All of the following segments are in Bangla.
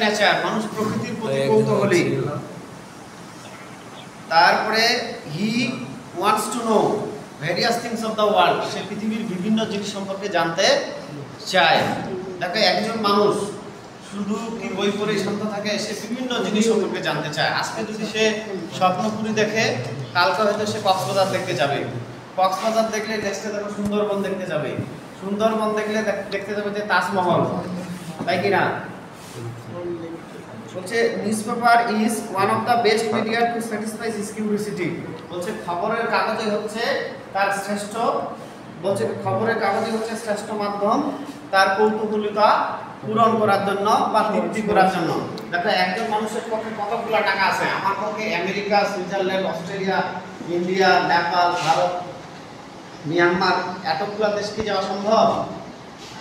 নেচার, মানুষ প্রকৃতির প্রতি কৌতূহলী। তারপরে he wants to know various things of the world, সে পৃথিবীর বিভিন্ন জিনিস সম্পর্কে জানতে চায়। দেখো একজন মানুষ শুধু কি বই পড়ে শান্ত থাকে, সে বিভিন্ন জিনিস সম্পর্কে জানতে চায়। আজকে যদি সে স্বপ্নপুরী দেখে, কালকে হয়তো সে কক্সবাজার দেখতে যাবে, কক্সবাজার দেখলে নেক্সটে দেখো সুন্দরবন দেখতে যাবে, সুন্দরবন দেখলে দেখতে যাবে যে তাজমহল, তাই কি না? বলছে newspaper is one of the best media to satisfy his curiosity. বলছে খবরের কাগজই হচ্ছে তার শ্রেষ্ঠ, বলছে খবরের কাগজই হচ্ছে শ্রেষ্ঠ মাধ্যম তার কৌতূহলিতা পূরণ করার জন্য বা তৃপ্তি করার জন্য। দেখো একজন মানুষের পক্ষে কতগুলো টাকা আছে, আমার পক্ষে America, Switzerland, Australia, India, Nepal, Bharat, Myanmar এতগুলো দেশ কি যাওয়া সম্ভব?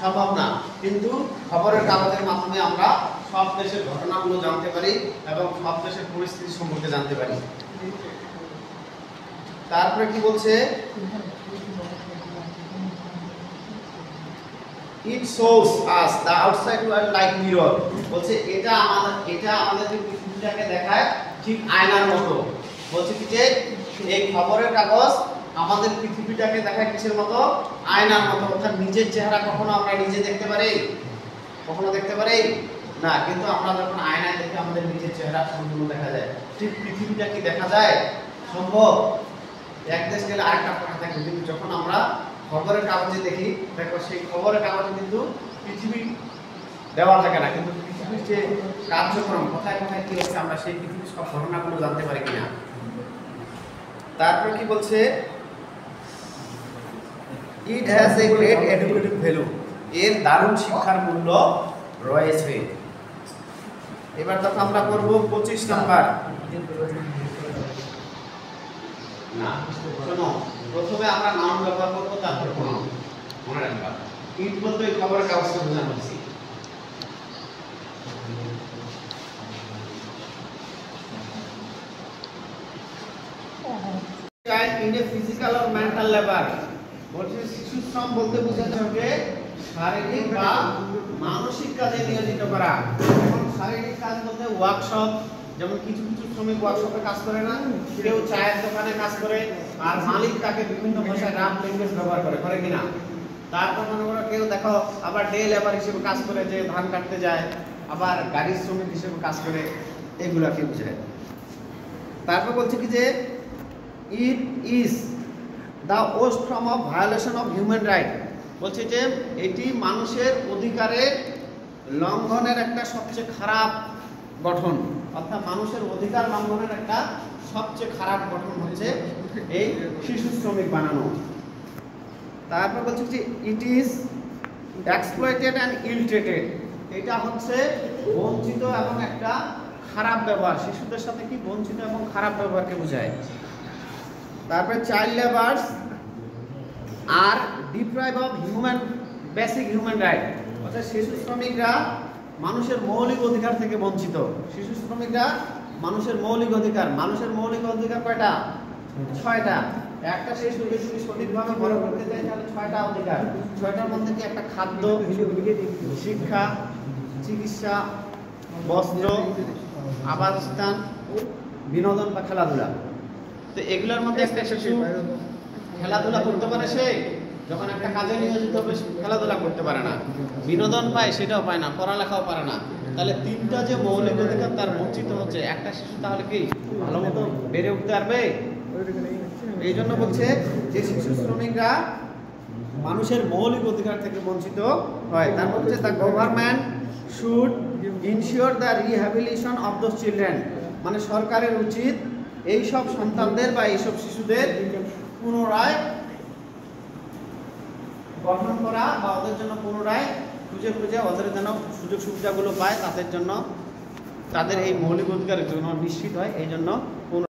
সম্ভব না। কিন্তু খবরের কাগজের মাধ্যমে আমরা সব দেশের ঘটনাগুলো জানতে পারি এবং সব দেশের পরিস্থিতি সম্পর্কে জানতে পারি। তারপরে কি বলছে, it shows us the outside world like mirror. বলছে এটা আমাদের পৃথিবীটাকে দেখায় ঠিক আয়নার মতো। বলছে কি যে এই খবরের কাগজ আমাদের পৃথিবীটাকে দেখায় কিসের মতো? আয়নার মতো। অর্থাৎ নিজের চেহারা কখনো আমরা নিজে দেখতে পারি? কখনো দেখতে পারি না। কিন্তু আমরা যখন আয়নায় দেখি আমাদের নিজের চেহারা সম্পূর্ণ দেখা যায়। ঠিক পৃথিবীটা কি দেখা যায়? সম্ভব। এক দেশ গেলে আরেকটা ফাঁকা থাকে, কিন্তু যখন আমরা খবরের কাগজে দেখি, দেখো সেই খবরের কাগজে কিন্তু পৃথিবী দেওয়া থাকে না, কিন্তু পৃথিবীর যে কার্যক্রম কোথায় কোথায় কি হচ্ছে আমরা সেই পৃথিবীর সব ঘটনাগুলো জানতে পারি কিনা। তারপর কি বলছে, it has a great educative value, এর দারুণ শিক্ষার মূল্য রয়েছে। এবার তখন আমরা করব 25 নাম্বার। না শোনো, প্রথমে আমরা নাউন ব্যবহার করব, তারপর প্রনাউন। মনে রাখবা ইট বলতে এই খবরের কাগজকে বোঝানো হচ্ছে। Child in a physical or mental labour. বলছে শিশু শ্রম বলতে বোঝাতে হবে শারীরিক বা মানসিক কাজে নিয়োজিত করা। এখন শারীরিক কাজ বলতে ওয়ার্কশপ, যেমন কিছু কিছু শ্রমিক ওয়ার্কশপে কাজ করে না, কেউ চায়ের দোকানে কাজ করে, আর মালিক তাকে বিভিন্ন ভাষায় রাফ ল্যাঙ্গুয়েজ ব্যবহার করে কিনা। তারপর মনে করো কেউ দেখো আবার ডে লেবার হিসেবে কাজ করে, যে ধান কাটতে যায়, আবার গাড়ির শ্রমিক হিসেবে কাজ করে, এগুলাকে বোঝায়। তারপর বলছে কি যে it is the worst form of violation of human right. বলছে যে এটি মানুষের অধিকারের লঙ্ঘনের একটা সবচেয়ে খারাপ গঠন। অর্থাৎ মানুষের অধিকার লঙ্ঘনের একটা সবচেয়ে খারাপ গঠন হচ্ছে এই শিশু শ্রমিক বানানো। তারপর বলছে যে it is exploited and ill treated, এটা হচ্ছে বঞ্চিত এবং একটা খারাপ ব্যবহার। শিশুদের সাথে কি বঞ্চিত এবং খারাপ ব্যবহারকে বোঝায়। তারপরে চাইল্ড লেবার্স আর deprive of basic human right, অর্থাৎ শিশু শ্রমিকরা মানুষের মৌলিক অধিকার থেকে বঞ্চিত। শিশু শ্রমিকরা মানুষের মৌলিক অধিকার, মানুষের মৌলিক অধিকার কয়টা? 6টা। একটা শিশুকে যদি সঠিকভাবে বড় করতে চাই তাহলে 6টা অধিকার। 6টার মধ্যে কি একটা খাদ্য, শিক্ষা, চিকিৎসা, বস্ত্র, আবাসস্থান, বিনোদন বা খেলাধুলা। তো এগুলোর মধ্যে একটা শিশু খেলাধুলা করতে পারে, সে যখন একটা কাজে নিয়োজিত হবে খেলাধুলা করতে পারে না, বিনোদন পায় সেটাও পায় না, পড়ালেখাও পারে না। তাহলে 3টা যে মৌলিক অধিকার তার বঞ্চিত হচ্ছে। একটা শিশু তাহলে কি ভালো মতো বেড়ে উঠতে পারবে? এই জন্য বলছে যে শিশু শ্রমিকরা মানুষের মৌলিক অধিকার থেকে বঞ্চিত হয়। তারপর হচ্ছে the government should ensure the rehabilitation of those children, মানে সরকারের উচিত এইসব সন্তানদের বা এইসব শিশুদের পুনরায় গঠন করা বা ওদের জন্য পুনরায় খুঁজে খুঁজে ওদের যেন সুযোগ সুবিধাগুলো পায়, তাদের জন্য তাদের এই মৌলিক অধিকারের জন্য নিশ্চিত হয়, এই জন্য